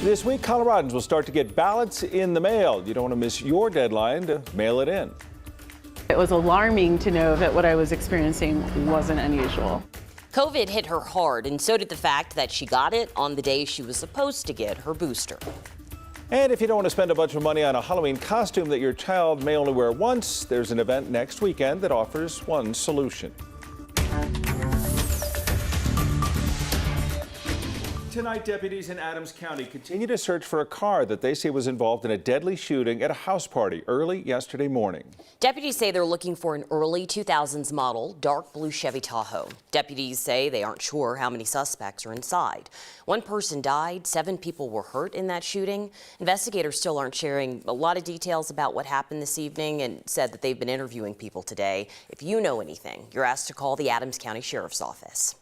This week, Coloradans will start to get ballots in the mail. You don't want to miss your deadline to mail it in. It was alarming to know that what I was experiencing wasn't unusual. COVID hit her hard, and so did the fact that she got it on the day she was supposed to get her booster. And if you don't want to spend a bunch of money on a Halloween costume that your child may only wear once, there's an event next weekend that offers one solution. Tonight, deputies in Adams County continue to search for a car that they say was involved in a deadly shooting at a house party early yesterday morning. Deputies say they're looking for an early 2000s model dark blue Chevy Tahoe. Deputies say they aren't sure how many suspects are inside. One person died, 7 people were hurt in that shooting. Investigators still aren't sharing a lot of details about what happened this evening and said that they've been interviewing people today. If you know anything, you're asked to call the Adams County Sheriff's Office.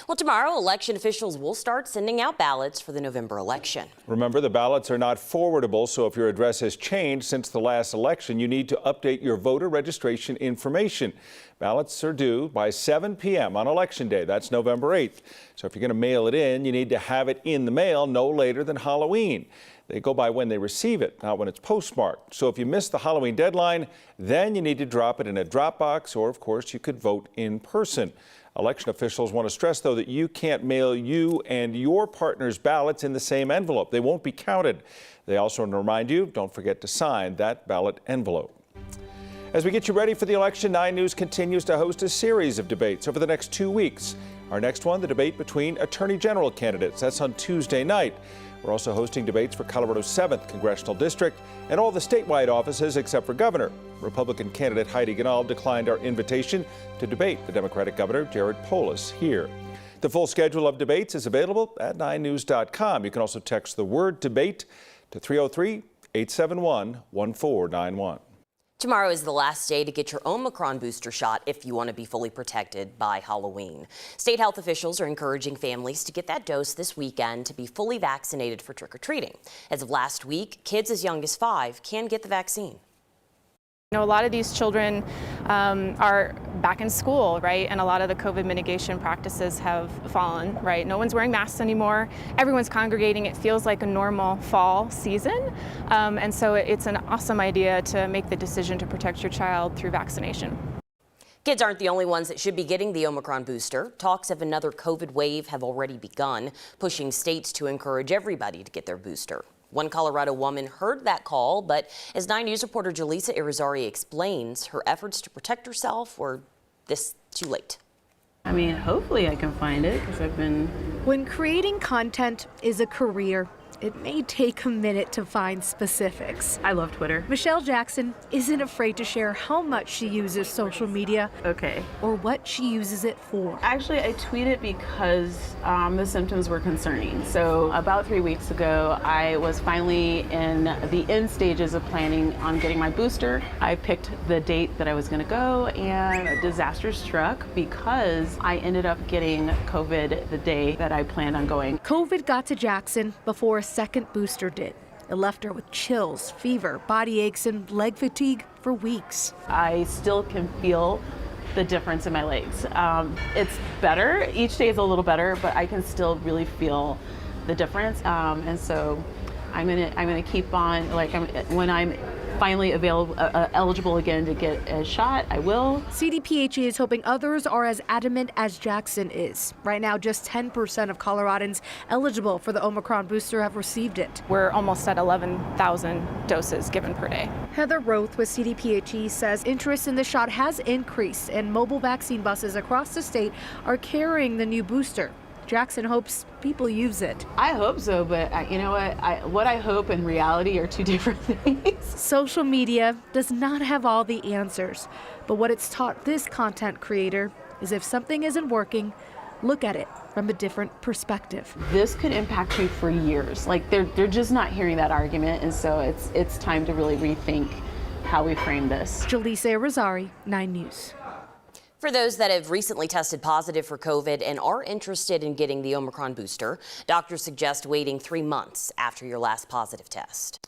Well, tomorrow, election officials will start sending out ballots for the November election. Remember, the ballots are not forwardable, so if your address has changed since the last election, you need to update your voter registration information. Ballots are due by 7 p.m. on Election Day. That's November 8th. So if you're going to mail it in, you need to have it in the mail no later than Halloween. They go by when they receive it, not when it's postmarked. So if you miss the Halloween deadline, then you need to drop it in a drop box, or of course you could vote in person. Election officials want to stress, though, that you can't mail you and your partner's ballots in the same envelope. They won't be counted. They also want to remind you, don't forget to sign that ballot envelope. As we get you ready for the election, 9 News continues to host a series of debates over the next 2 weeks. Our next one, the debate between Attorney General candidates. That's on Tuesday night. We're also hosting debates for Colorado's 7th Congressional District and all the statewide offices except for governor. Republican candidate Heidi Ganahl declined our invitation to debate the Democratic Governor Jared Polis here. The full schedule of debates is available at 9news.com. You can also text the word debate to 303-871-1491. Tomorrow is the last day to get your Omicron booster shot if you want to be fully protected by Halloween. State health officials are encouraging families to get that dose this weekend to be fully vaccinated for trick-or-treating. As of last week, kids as young as 5 can get the vaccine. You know, a lot of these children are back in school, right? And a lot of the COVID mitigation practices have fallen, right? No one's wearing masks anymore. Everyone's congregating. It feels like a normal fall season. And so it's an awesome idea to make the decision to protect your child through vaccination. Kids aren't the only ones that should be getting the Omicron booster. Talks of another COVID wave have already begun, pushing states to encourage everybody to get their booster. One Colorado woman heard that call, but as 9 News reporter Jaleesa Irizarry explains, her efforts to protect herself were this too late. I mean, hopefully I can find it because I've been... When creating content is a career, it may take a minute to find specifics. I love Twitter. Michelle Jackson isn't afraid to share how much she uses social media. Okay. Or what she uses it for. Actually, I tweeted because the symptoms were concerning. So about 3 weeks ago, I was finally in the end stages of planning on getting my booster. I picked the date that I was going to go, and a disaster struck because I ended up getting COVID the day that I planned on going. COVID got to Jackson before a second booster did. It left her with chills, fever, body aches, and leg fatigue for weeks. I still can feel the difference in my legs. It's better. Each day is a little better, but I can still really feel the difference. And so I'm gonna keep on, like, when I'm finally eligible again to get a shot, I will. CDPHE is hoping others are as adamant as Jackson is. Right now, just 10% of Coloradans eligible for the Omicron booster have received it. We're almost at 11,000 doses given per day. Heather Roth with CDPHE says interest in the shot has increased, and mobile vaccine buses across the state are carrying the new booster. Jackson hopes people use it. I hope so, but you know what I hope and reality are two different things. Social media does not have all the answers, but what it's taught this content creator is if something isn't working, look at it from a different perspective. This could impact you for years. Like they're just not hearing that argument, and so it's time to really rethink how we frame this. Jaleesa Irizarry, 9 News. For those that have recently tested positive for COVID and are interested in getting the Omicron booster, doctors suggest waiting 3 months after your last positive test.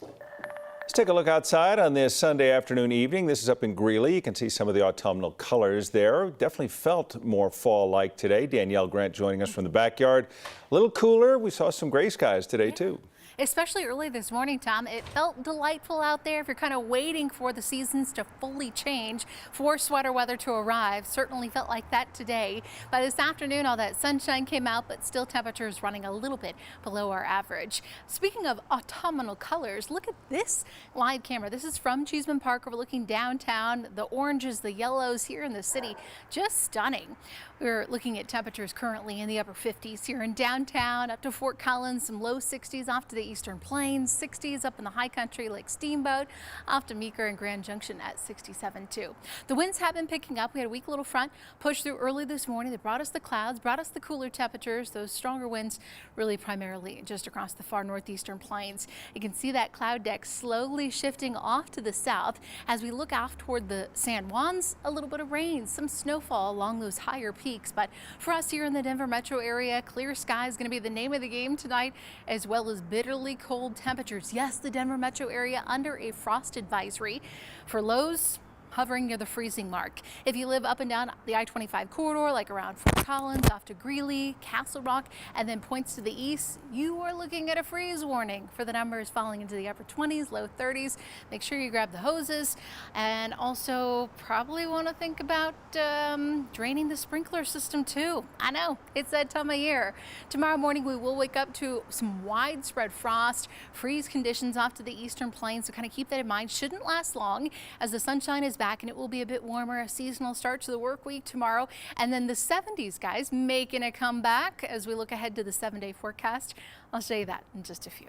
Let's take a look outside on this Sunday afternoon evening. This is up in Greeley. You can see some of the autumnal colors there. Definitely felt more fall-like today. Danielle Grant joining us from the backyard. A little cooler. We saw some gray skies today, too. Especially early this morning, Tom. It felt delightful out there if you're kind of waiting for the seasons to fully change, for sweater weather to arrive. Certainly felt like that today. By this afternoon, all that sunshine came out, but still temperatures running a little bit below our average. Speaking of autumnal colors, look at this live camera. This is from Cheeseman Park overlooking downtown. The oranges, the yellows here in the city, just stunning. We're looking at temperatures currently in the upper 50s here in downtown, up to Fort Collins, some low 60s off to the Eastern Plains, 60s up in the high country like Steamboat, off to Meeker and Grand Junction at 67 too. The winds have been picking up. We had a weak little front push through early this morning that brought us the clouds, brought us the cooler temperatures, those stronger winds really primarily just across the far northeastern plains. You can see that cloud deck slowly shifting off to the south as we look off toward the San Juans. A little bit of rain, some snowfall along those higher peaks. But for us here in the Denver metro area, clear sky is going to be the name of the game tonight, as well as bitterly cold temperatures. Yes, the Denver metro area under a frost advisory for lows hovering near the freezing mark. If you live up and down the I-25 corridor, like around Fort Collins, off to Greeley, Castle Rock, and then points to the east, you are looking at a freeze warning for the numbers falling into the upper 20s, low 30s. Make sure you grab the hoses, and also probably want to think about draining the sprinkler system too. I know, it's that time of year. Tomorrow morning we will wake up to some widespread frost, freeze conditions off to the eastern plains, so kind of keep that in mind. Shouldn't last long as the sunshine is back and it will be a bit warmer, a seasonal start to the work week tomorrow. And then the 70s, guys, making a comeback as we look ahead to the 7-day forecast. I'll show you that in just a few.